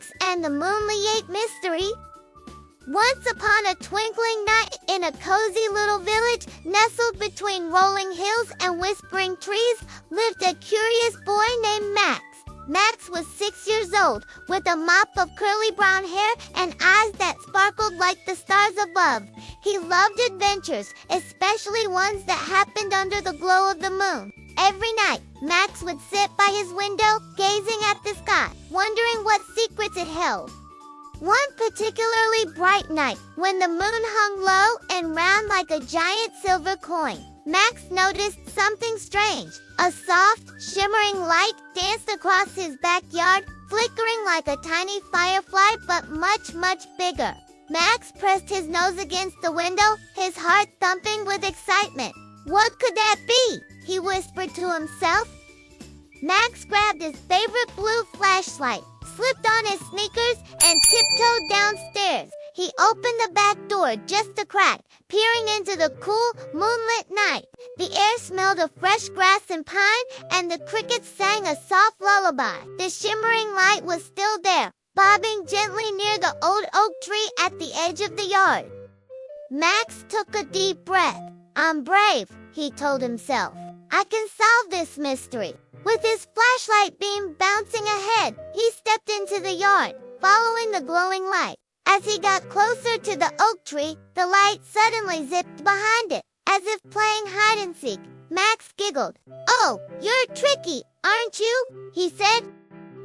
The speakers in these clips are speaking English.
Max and the Moonlit mystery. Once upon a twinkling night in a cozy little village nestled between rolling hills and whispering trees lived a curious boy named Max. Max was 6 years old, with a mop of curly brown hair and eyes that sparkled like the stars above. He loved adventures, especially ones that happened under the glow of the moon. Every night, Max would sit by his window, gazing at the sky, wondering what secrets it held. One particularly bright night, when the moon hung low and round like a giant silver coin, Max noticed something strange. A soft, shimmering light danced across his backyard, flickering like a tiny firefly but much, much bigger. Max pressed his nose against the window, his heart thumping with excitement. What could that be? He whispered to himself. Max grabbed his favorite blue flashlight, slipped on his sneakers, and tiptoed downstairs. He opened the back door just a crack, peering into the cool, moonlit night. The air smelled of fresh grass and pine, and the crickets sang a soft lullaby. The shimmering light was still there, bobbing gently near the old oak tree at the edge of the yard. Max took a deep breath. I'm brave, he told himself. I can solve this mystery. With his flashlight beam bouncing ahead, he stepped into the yard, following the glowing light. As he got closer to the oak tree, the light suddenly zipped behind it, as if playing hide and seek. Max giggled. Oh, you're tricky, aren't you? He said.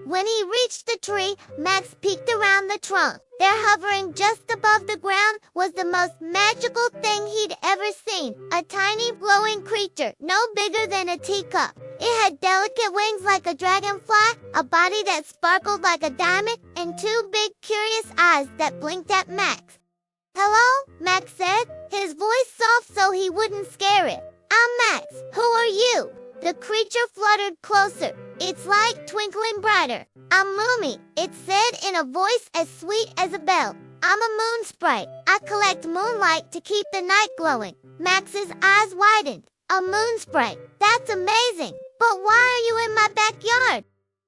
When he reached the tree, Max peeked around the trunk. There, hovering just above the ground, was the most magical thing he'd ever seen. A tiny glowing creature, no bigger than a teacup. It had delicate wings like a dragonfly, a body that sparkled like a diamond, and two big curious eyes that blinked at Max. Hello, Max said, his voice soft so he wouldn't scare it. I'm Max. Who are you? The creature fluttered closer, its light twinkling brighter. I'm Lumi, it said in a voice as sweet as a bell. I'm a moon sprite. I collect moonlight to keep the night glowing. Max's eyes widened. A moon sprite. That's amazing. But why are you in my backyard?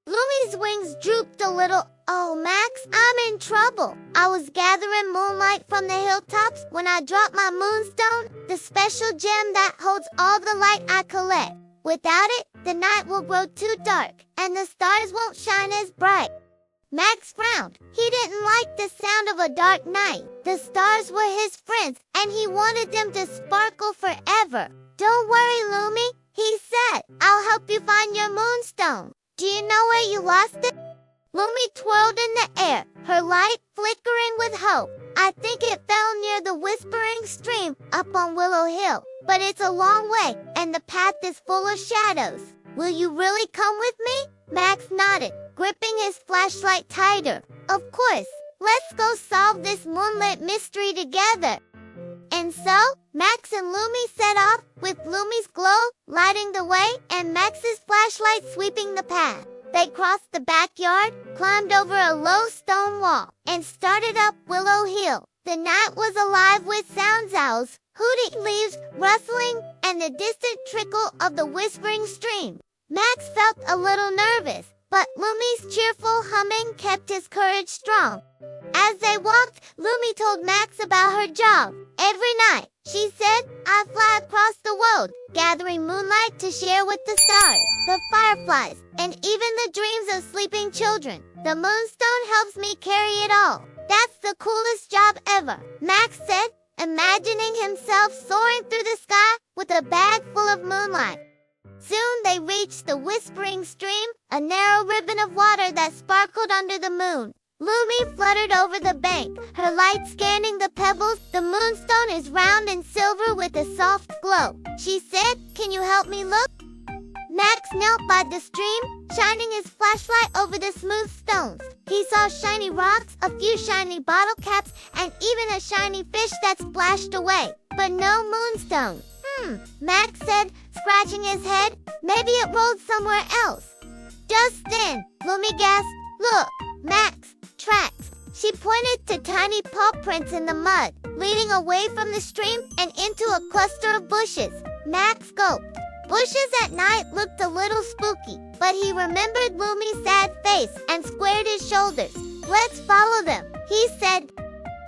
Lumi's wings drooped a little. Oh, Max, I'm in trouble. I was gathering moonlight from the hilltops when I dropped my moonstone, the special gem that holds all the light I collect. Without it, the night will grow too dark, and the stars won't shine as bright. Max frowned. He didn't like the sound of a dark night. The stars were his friends, and he wanted them to sparkle forever. Don't worry, Lumi, he said. I'll help you find your moonstone. Do you know where you lost it? Lumi twirled in the air, her light flickering with hope. I think it fell near the whispering stream up on Willow Hill. But it's a long way, and the path is full of shadows. Will you really come with me? Max nodded, gripping his flashlight tighter. Of course. Let's go solve this moonlit mystery together. And so, Max and Lumi set off, with Lumi's glow lighting the way and Max's flashlight sweeping the path. They crossed the backyard, climbed over a low stone wall, and started up Willow Hill. The night was alive with sound owls, hooting leaves, rustling, and the distant trickle of the whispering stream. Max felt a little nervous, but Lumi's cheerful humming kept his courage strong. As they walked, Lumi told Max about her job. Every night, she said, I fly across the world, gathering moonlight to share with the stars, the fireflies, and even the dreams of sleeping children. The moonstone helps me carry it all. That's the coolest job ever, Max said, imagining himself soaring through the sky with a bag full of moonlight. Soon they reached the whispering stream, a narrow ribbon of water that sparkled under the moon. Lumi fluttered over the bank, her light scanning the pebbles. The moonstone is round and silver with a soft glow. She said, Can you help me look? Max knelt by the stream, shining his flashlight over the smooth stones. He saw shiny rocks, a few shiny bottle caps, and even a shiny fish that splashed away. But no moonstone. Max said, scratching his head. Maybe it rolled somewhere else. Just then, Lumi gasped, Look, Max, tracks. She pointed to tiny paw prints in the mud, leading away from the stream and into a cluster of bushes. Max gulped. Bushes at night looked a little spooky, but he remembered Lumi's sad face and squared his shoulders. Let's follow them, he said.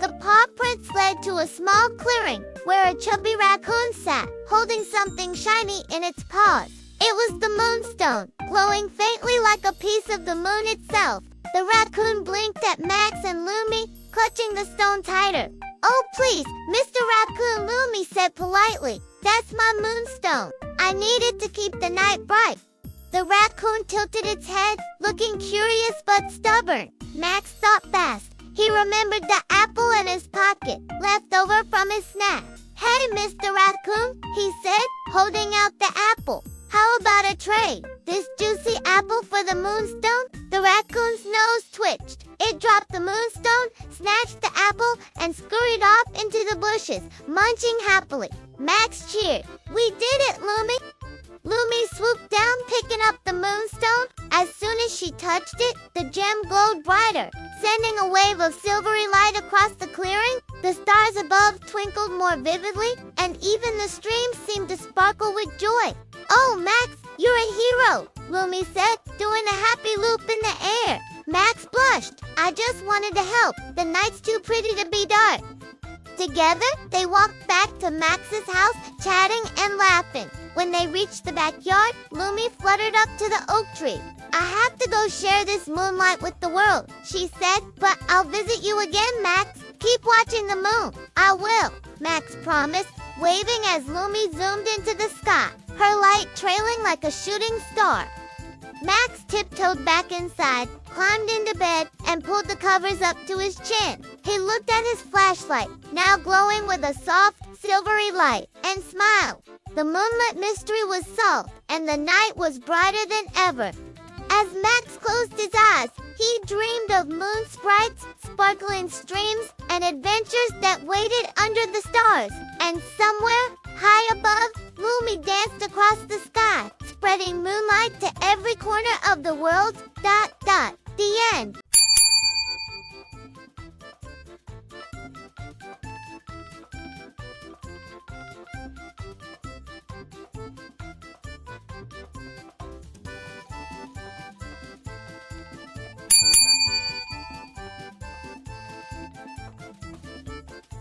The paw prints led to a small clearing where a chubby raccoon sat, holding something shiny in its paws. It was the moonstone, glowing faintly like a piece of the moon itself. The raccoon blinked at Max and Lumi, clutching the stone tighter. "Oh please, Mr. Raccoon," Lumi said politely. "That's my moonstone. I need it to keep the night bright." The raccoon tilted its head, looking curious but stubborn. Max thought fast. He remembered the apple in his pocket, left over from his snack. "Hey, Mr. Raccoon," he said, holding out the apple. "How about a trade? This juicy apple for the moonstone?" The raccoon's nose twitched. It dropped the moonstone, snatched the apple, and scurried off into the bushes, munching happily. Max cheered. "We did it, Lumi!" Lumi swooped down, picking up the moonstone. As soon as she touched it, the gem glowed brighter, sending a wave of silvery light across the clearing. The stars above twinkled more vividly, and even the stream seemed to sparkle with joy. "Oh, Max, you're a hero," Lumi said, doing a happy loop in the air. Max blushed. "I just wanted to help. The night's too pretty to be dark." Together, they walked back to Max's house, chatting and laughing. When they reached the backyard, Lumi fluttered up to the oak tree. "I have to go share this moonlight with the world," she said, "but I'll visit you again, Max. Keep watching the moon." "I will," Max promised, waving as Lumi zoomed into the sky, her light trailing like a shooting star. Max tiptoed back inside, climbed into bed, and pulled the covers up to his chin. He looked at his flashlight, now glowing with a soft, silvery light, and smiled. The moonlit mystery was solved, and the night was brighter than ever. As Max closed his eyes, he dreamed of moon sprites, sparkling streams, and adventures that waited under the stars. And somewhere, high above, Lumi danced across the sky, spreading moonlight to every corner of the world. The end.